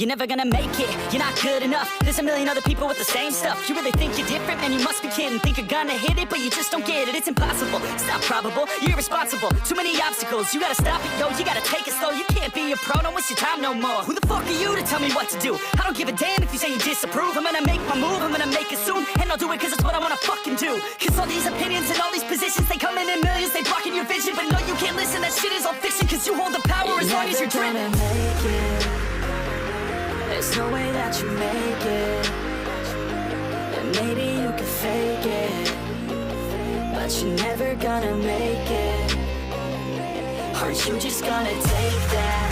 You're never gonna make it, you're not good enough. There's a million other people with the same stuff. You really think you're different? Man, you must be kidding. Think you're gonna hit it, but you just don't get it. It's impossible, it's not probable, you're irresponsible. Too many obstacles, you gotta stop it, yo. You gotta take it slow, you can't be a pro. Don't waste your time no more. Who the fuck are you to tell me what to do? I don't give a damn if you say you disapprove. I'm gonna make my move, I'm gonna make it soon. And I'll do it cause it's what I wanna fucking do. Cause all these opinions and all these positions, they come in millions, they blocking your vision. But no, you can't listen, that shit is all fiction. Cause you hold the power as long as you're driven. There's no way that you make it. And maybe you can fake it, but you're never gonna make it. Aren't you just gonna take that?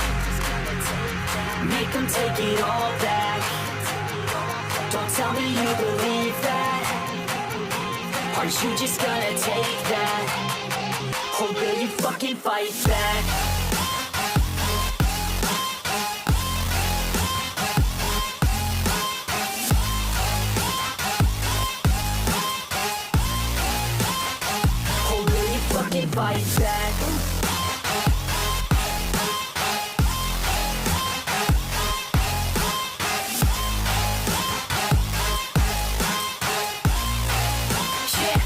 Make them take it all back. Don't tell me you believe that. Aren't you just gonna take that? Or will you fucking fight back? Fight back. Yeah.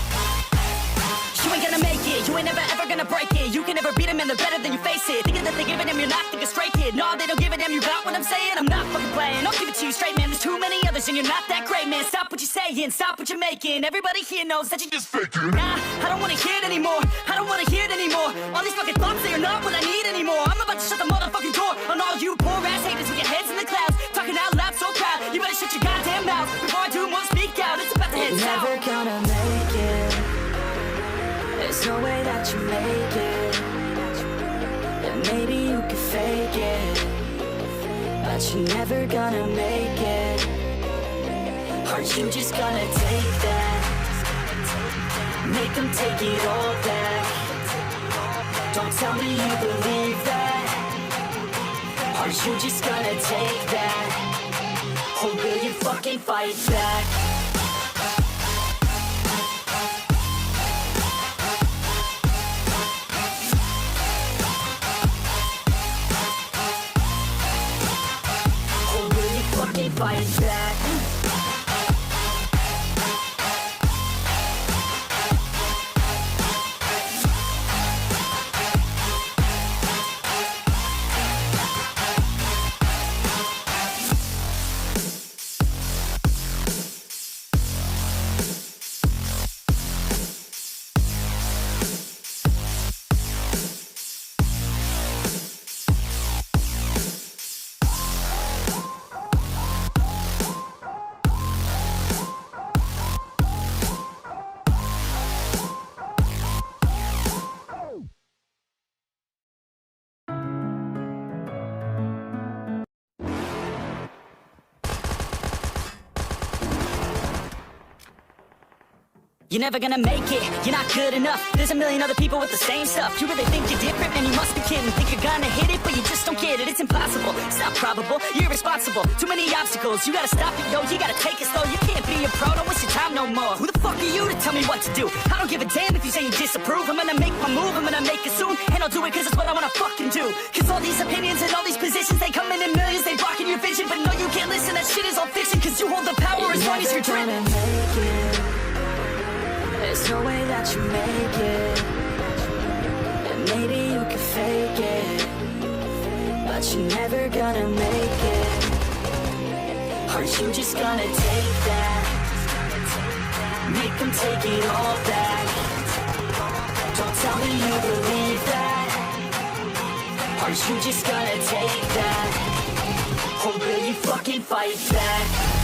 You ain't gonna make it, you ain't never ever gonna break it. You can never beat them and they're better than you face it. Thinking that they give a damn, you're not thinking straight, kid. No, they don't give a damn, you got what I'm saying? I'm not fucking playing, I'll give it to you straight, man. There's too many others and you're not that great, man. Stop what you're saying, stop what you're making. Everybody here knows that you just faking. Nah, I don't wanna hear it anymore, I don't wanna hear it anymore. All these fucking thoughts, they are not what I need anymore. I'm about to shut the motherfucking door on all you poor ass haters with your heads in the clouds, talking out loud so proud. You better shut your goddamn mouth before I do more speak out. It's about to head south. You're never gonna make it. There's no way that you make it. And maybe you can fake it, but you're never gonna make it. Aren't you just gonna take that? Make them take it all back. Don't tell me you believe that. Aren't you just gonna take that? Or will you fucking fight back? Or will you fucking fight back? You're never gonna make it, you're not good enough. There's a million other people with the same stuff. You really think you're different? Man, you must be kidding. Think you're gonna hit it, but you just don't get it. It's impossible, it's not probable, you're irresponsible. Too many obstacles, you gotta stop it, yo. You gotta take it slow, you can't be a pro. Don't waste your time no more. Who the fuck are you to tell me what to do? I don't give a damn if you say you disapprove. I'm gonna make my move, I'm gonna make it soon. And I'll do it cause it's what I wanna fucking do. Cause all these opinions and all these positions, they come in millions, they blocking your vision. But no, you can't listen, that shit is all fiction. Cause you hold the power as long as you're driven. There's no way that you make it. And maybe you can fake it, but you're never gonna make it. Aren't you just gonna take that? Make them take it all back. Don't tell me you believe that. Aren't you just gonna take that? Or will you fucking fight back?